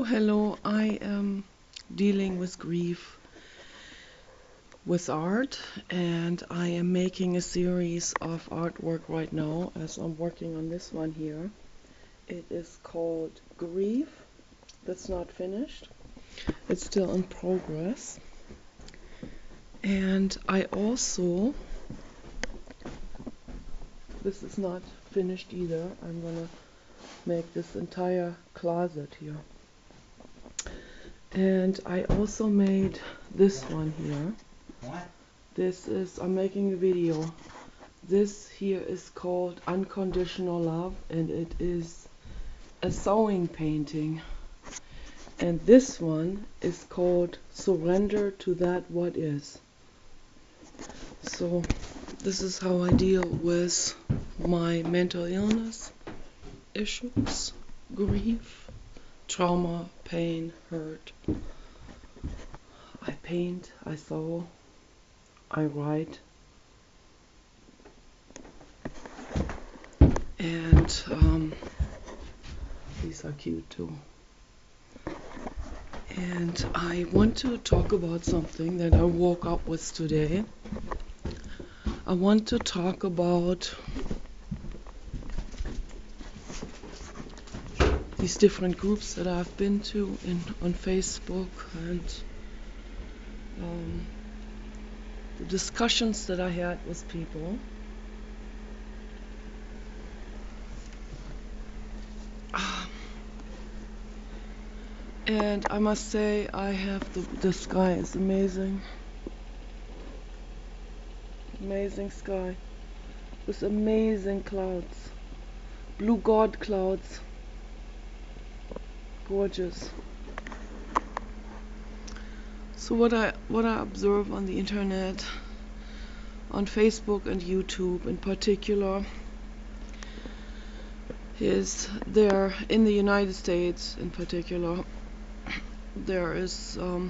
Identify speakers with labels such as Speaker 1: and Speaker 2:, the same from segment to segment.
Speaker 1: Hello. I am dealing with grief with art, and I am making a series of artwork right now as I'm working on this one here. It is called Grief. That's not finished. It's still in progress. And I also, this is not finished either. I'm gonna make this entire closet here. And I also made this one here.
Speaker 2: What?
Speaker 1: I'm making a video. This here is called Unconditional Love, and it is a sewing painting. And this one is called Surrender to That What Is. So this is how I deal with my mental illness, issues, grief, trauma, pain, hurt. I paint, I sew, I write, and these are cute too. And I want to talk about something that I woke up with today. I want to talk about these different groups that I've been to on Facebook, and the discussions that I had with people. And I must say, the sky is amazing. Amazing sky. With amazing clouds. Blue God clouds. Gorgeous. So what I observe on the internet, on Facebook and YouTube in particular, is there in the United States in particular, there's a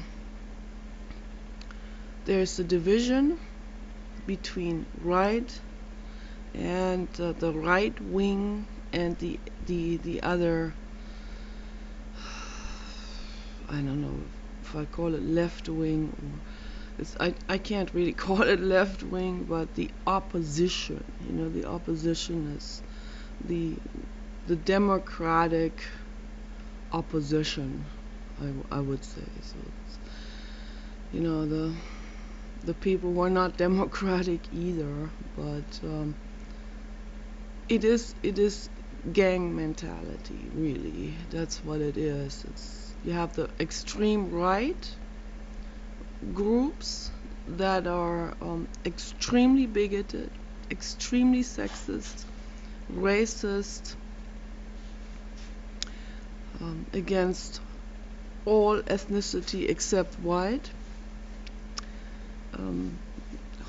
Speaker 1: division between right and the right wing and the other. I don't know if I call it left wing, or I can't really call it left wing, but the opposition. The opposition is the democratic opposition, I would say. So it's, the people were not democratic either, but it is gang mentality, really. That's what it is. You have the extreme right groups that are extremely bigoted, extremely sexist, racist, against all ethnicity except white,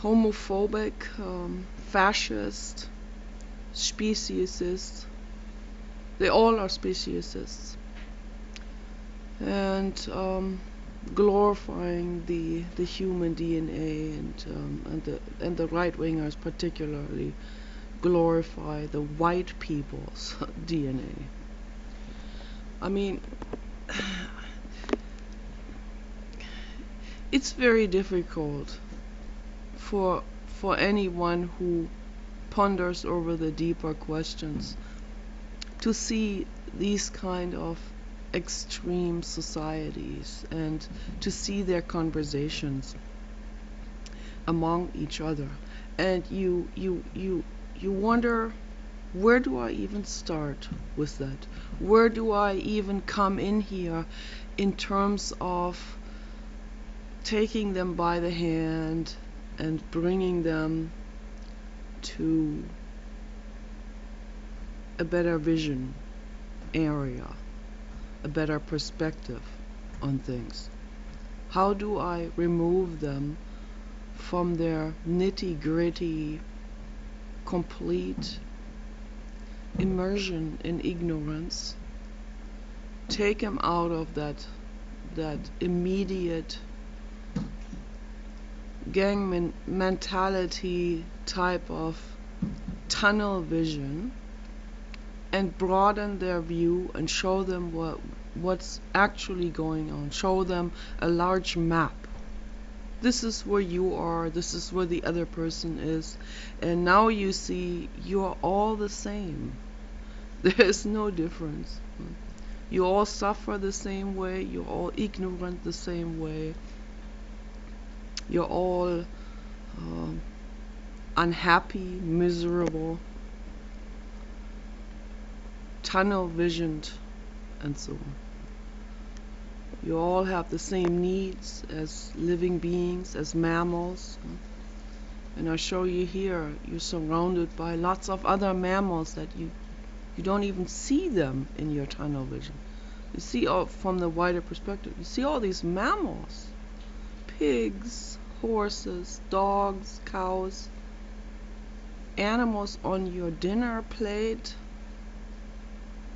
Speaker 1: homophobic, fascist, speciesist. They all are speciesists, and glorifying the human DNA, and the right wingers particularly glorify the white people's DNA. I mean, it's very difficult for anyone who ponders over the deeper questions to see these kind of extreme societies and to see their conversations among each other. And you wonder, where do I even start with that? Where do I even come in here in terms of taking them by the hand and bringing them to a better vision area, a better perspective on things? How do I remove them from their nitty-gritty, complete immersion in ignorance, take them out of that immediate gang mentality type of tunnel vision, and broaden their view and show them what's actually going on. Show them a large map. This is where you are, this is where the other person is, and now you see you're all the same. There's no difference. You all suffer the same way, you're all ignorant the same way, you're all unhappy, miserable, tunnel visioned, and so on. You all have the same needs as living beings, as mammals. And I show you here, you're surrounded by lots of other mammals that you don't even see them in your tunnel vision. You see all from the wider perspective. You see all these mammals, pigs, horses, dogs, cows, animals on your dinner plate.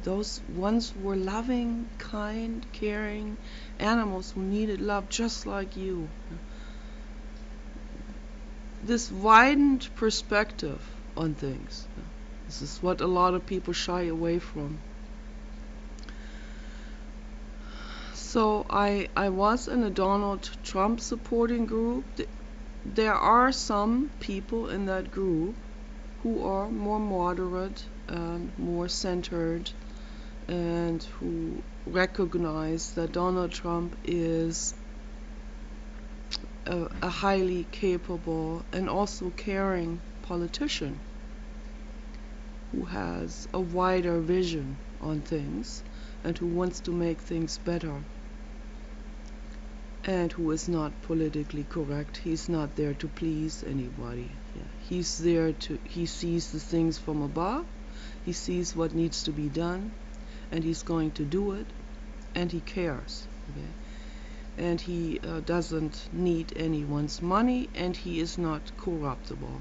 Speaker 1: Those ones were loving, kind, caring animals who needed love just like you. This widened perspective on things. This is what a lot of people shy away from. So I was in a Donald Trump supporting group. There are some people in that group who are more moderate and more centered, and who recognize that Donald Trump is a highly capable and also caring politician who has a wider vision on things and who wants to make things better, and who is not politically correct. He's not there to please anybody. He sees the things from above, he sees what needs to be done, and he's going to do it, and he cares. Okay? And he doesn't need anyone's money, and he is not corruptible.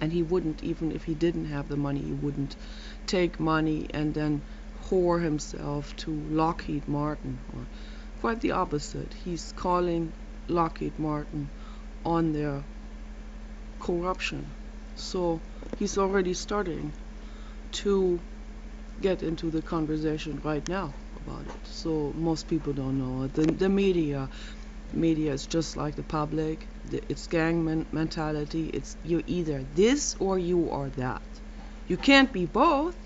Speaker 1: And he wouldn't, even if he didn't have the money, he wouldn't take money and then whore himself to Lockheed Martin. Or quite the opposite. He's calling Lockheed Martin on their corruption. So he's already starting to get into the conversation right now about it. So most people don't know it. The media is just like the public. It's gang mentality. You're either this or you are that. You can't be both.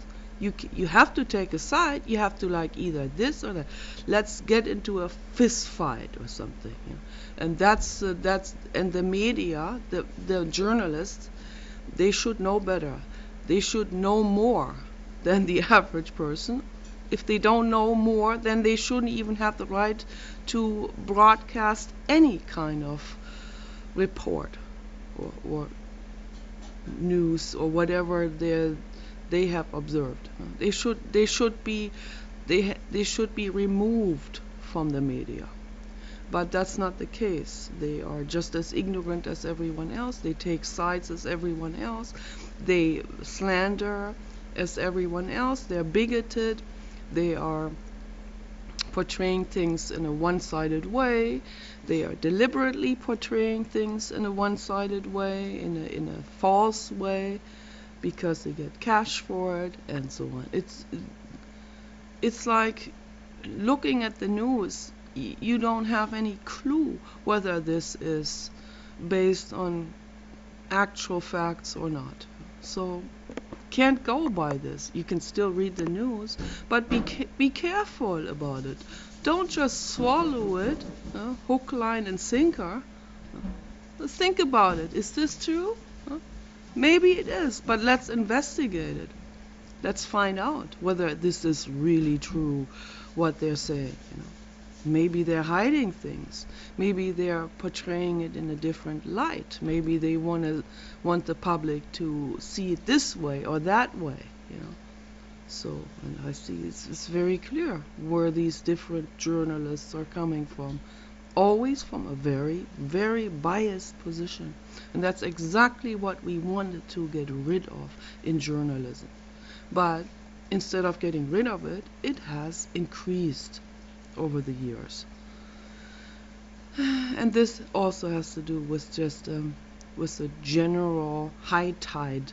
Speaker 1: You have to take a side. You have to like either this or that. Let's get into a fist fight or something. You know? And that's and the media, the journalists, they should know better. They should know more than the average person. If they don't know more, then they shouldn't even have the right to broadcast any kind of report or news or whatever they have observed. They should be removed from the media. But that's not the case. They are just as ignorant as everyone else. They take sides as everyone else. They slander as everyone else. They're bigoted. They are portraying things in a one-sided way. They are deliberately portraying things in a one-sided way, in a false way, because they get cash for it, and so on. It's like looking at the news. You don't have any clue whether this is based on actual facts or not. So can't go by this. You can still read the news, but be careful about it. Don't just swallow it, hook, line, and sinker. Think about it. Is this true? Maybe it is, but let's investigate it. Let's find out whether this is really true, what they're saying. Maybe they're hiding things. Maybe they're portraying it in a different light. Maybe they want the public to see it this way or that way. So, and I see it's very clear where these different journalists are coming from. Always from a very, very biased position. And that's exactly what we wanted to get rid of in journalism. But instead of getting rid of it, it has increased over the years. And this also has to do with just with the general high tide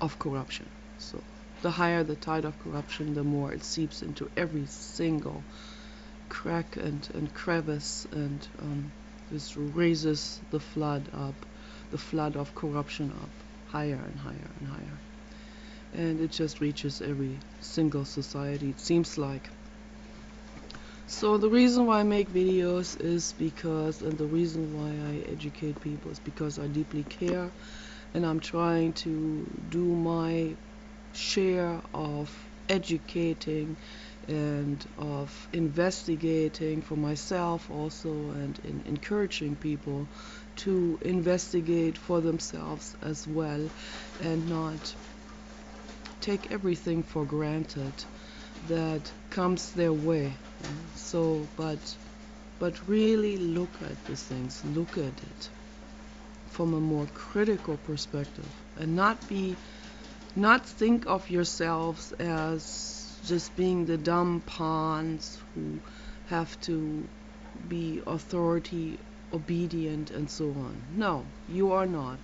Speaker 1: of corruption. So the higher the tide of corruption, the more it seeps into every single crack and crevice, and just raises the flood up, the flood of corruption up, higher and higher and higher. And it just reaches every single society, it seems like. So the reason why I make videos is because, and the reason why I educate people is because I deeply care, and I'm trying to do my share of educating and of investigating for myself also, and in encouraging people to investigate for themselves as well, and not take everything for granted that comes their way. So, but really look at these things, look at it from a more critical perspective, and not think of yourselves as just being the dumb pawns who have to be authority obedient and so on. No, you are not.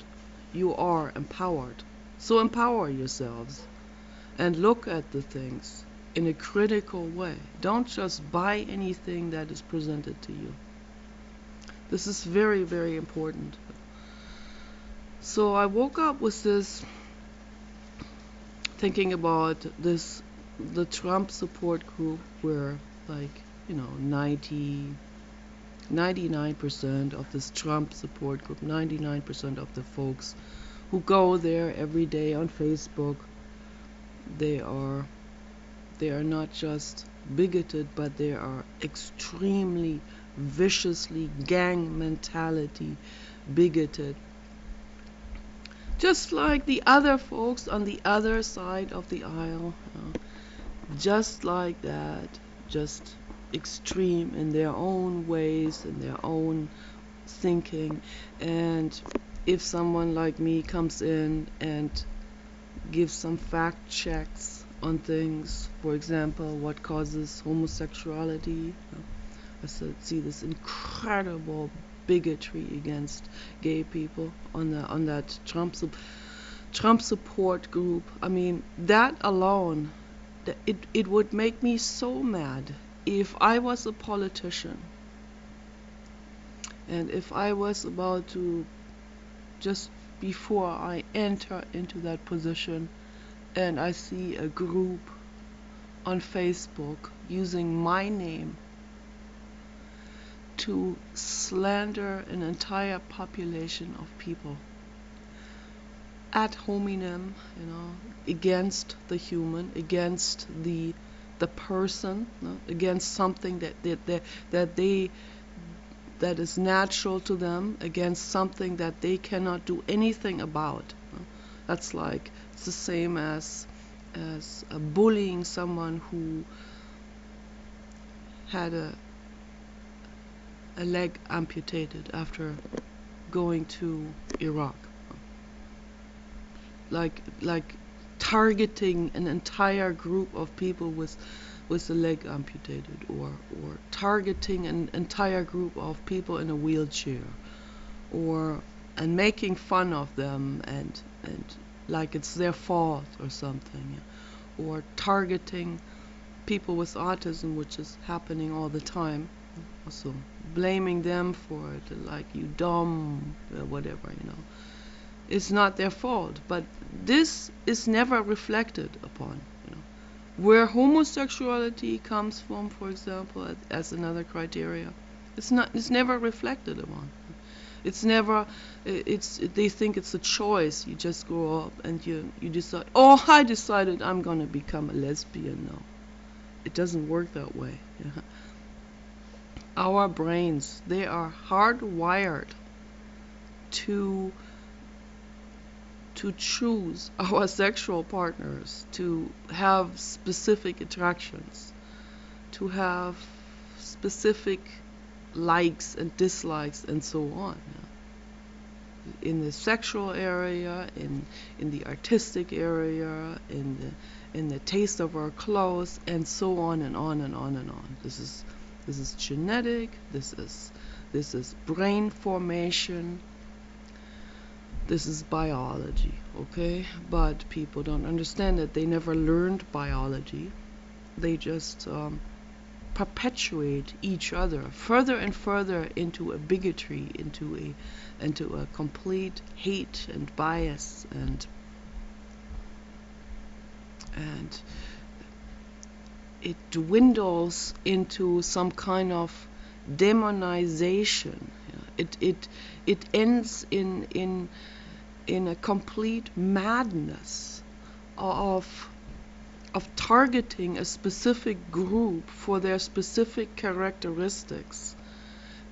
Speaker 1: You are empowered. So empower yourselves and look at the things in a critical way. Don't just buy anything that is presented to you. This is very, very important. So I woke up with this, thinking about this, the Trump support group, where, like, 99% of this Trump support group, 99% of the folks who go there every day on Facebook, they are not just bigoted, but they are extremely viciously gang mentality bigoted. Just like the other folks on the other side of the aisle, just like that, just extreme in their own ways, in their own thinking. And if someone like me comes in and gives some fact checks on things, for example, what causes homosexuality, I see this incredible bigotry against gay people on that Trump support group. I mean, that alone, it would make me so mad if I was a politician and if I was about to, just before I enter into that position, and I see a group on Facebook using my name to slander an entire population of people ad hominem, against the human, against the person, against something that is natural to them, against something that they cannot do anything about. That's like, it's the same as bullying someone who had a leg amputated after going to Iraq. Like targeting an entire group of people with a leg amputated, or targeting an entire group of people in a wheelchair, and making fun of them and like it's their fault or something, or targeting people with autism, which is happening all the time, also blaming them for it, like, you dumb, whatever, It's not their fault, but this is never reflected upon. Where homosexuality comes from, for example, as another criteria, it's never reflected upon. It's never. They think it's a choice. You just grow up and you decide. Oh, I decided I'm gonna become a lesbian now. It doesn't work that way. Our brains, they are hardwired to choose our sexual partners, to have specific attractions, to have specific likes and dislikes and so on. In the sexual area, in the artistic area, in the taste of our clothes, and so on and on and on and on. This is genetic. This is brain formation. This is biology, okay? But people don't understand that they never learned biology. They just perpetuate each other further and further into a bigotry, into a complete hate and bias, and it dwindles into some kind of demonization. It ends in a complete madness of targeting a specific group for their specific characteristics,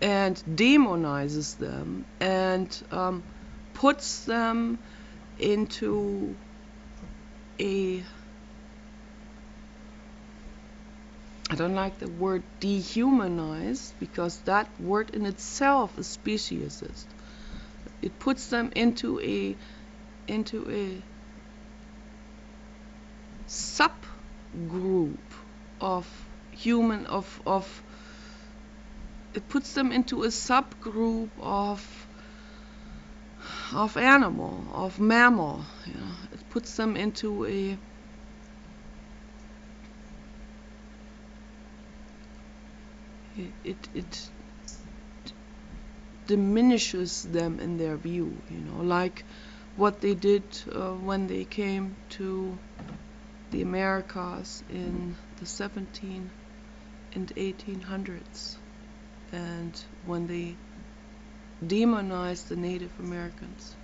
Speaker 1: and demonizes them, and puts them into a, I don't like the word dehumanized, because that word in itself is speciesist. It puts them into a subgroup of human, it puts them into a subgroup of animal, of mammal. It puts them into a it diminishes them in their view, like what they did when they came to the Americas in the 17 and 1800s, and when they demonized the Native Americans.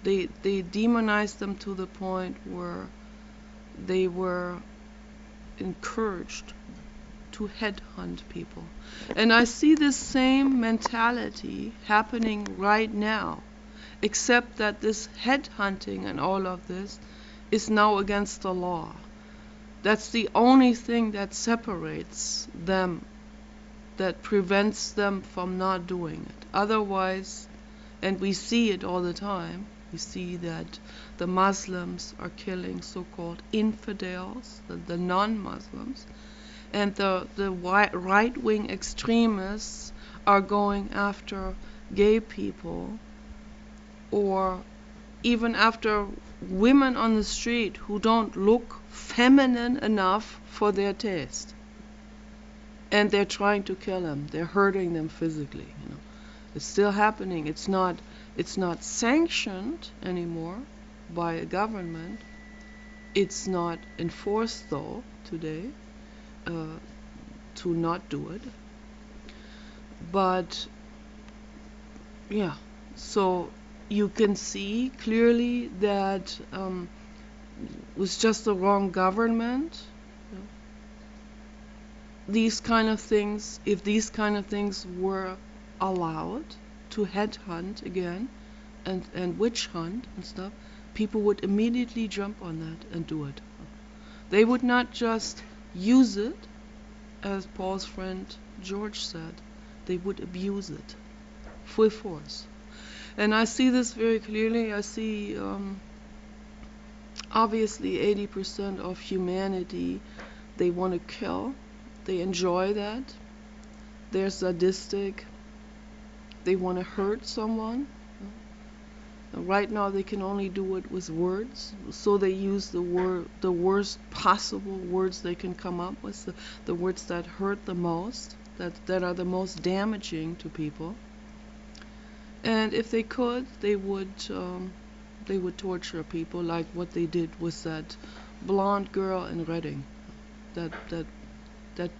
Speaker 1: They demonized them to the point where they were encouraged to headhunt people. And I see this same mentality happening right now, except that this headhunting and all of this is now against the law. That's the only thing that separates them, that prevents them from not doing it. Otherwise, and we see it all the time, we see that the Muslims are killing so-called infidels, the non-Muslims, and the right-wing extremists are going after gay people, or even after women on the street who don't look feminine enough for their taste. And they're trying to kill them. They're hurting them physically. It's still happening. It's not sanctioned anymore by a government. It's not enforced though today to not do it. But yeah, so you can see clearly that it was just the wrong government. These kind of things, if these kind of things were allowed to headhunt again and witch hunt and stuff, people would immediately jump on that and do it. They would not just use it, as Paul's friend George said. They would abuse it full force. And I see this very clearly. I see obviously 80% of humanity, they want to kill. They enjoy that. They're sadistic. They want to hurt someone. Right now they can only do it with words, so they use the worst possible words they can come up with, the words that hurt the most, that are the most damaging to people. And if they could, they would torture people, like what they did with that blonde girl in Reading, that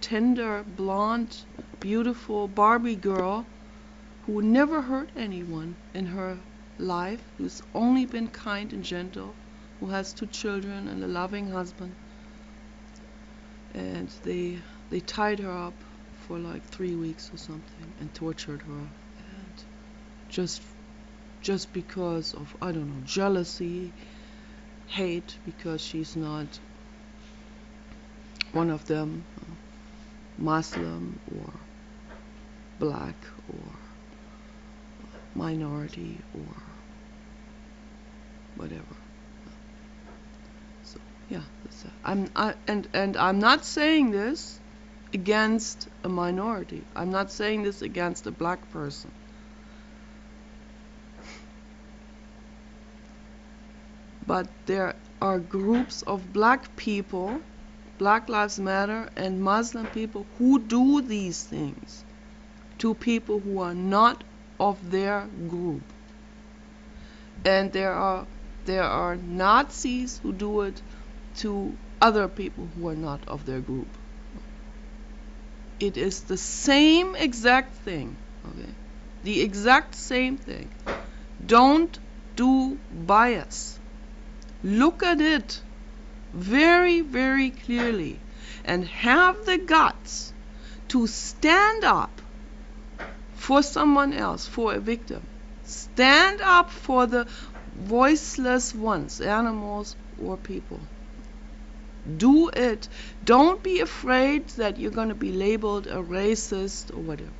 Speaker 1: tender, blonde, beautiful Barbie girl who never hurt anyone in her life, who's only been kind and gentle, who has 2 children and a loving husband. And they tied her up for like 3 weeks or something and tortured her, and just because of, I don't know, jealousy, hate, because she's not one of them, Muslim or black or minority or whatever. So yeah, I'm not saying this against a minority. I'm not saying this against a black person. but there are groups of black people, Black Lives Matter, and Muslim people who do these things to people who are not of their group. And there are Nazis who do it to other people who are not of their group. It is the same exact thing, okay? The exact same thing. Don't do bias. Look at it very, very clearly and have the guts to stand up for someone else, for a victim. Stand up for the voiceless ones, animals or people. Do it. Don't be afraid that you're going to be labeled a racist or whatever.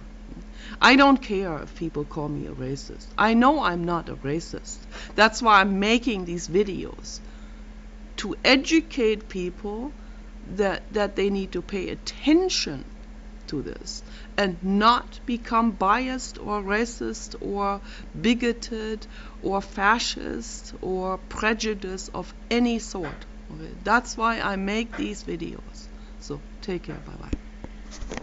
Speaker 1: I don't care if people call me a racist. I know I'm not a racist. That's why I'm making these videos, to educate people that they need to pay attention to this and not become biased or racist or bigoted or fascist or prejudiced of any sort. Okay? That's why I make these videos. So take care. Bye-bye.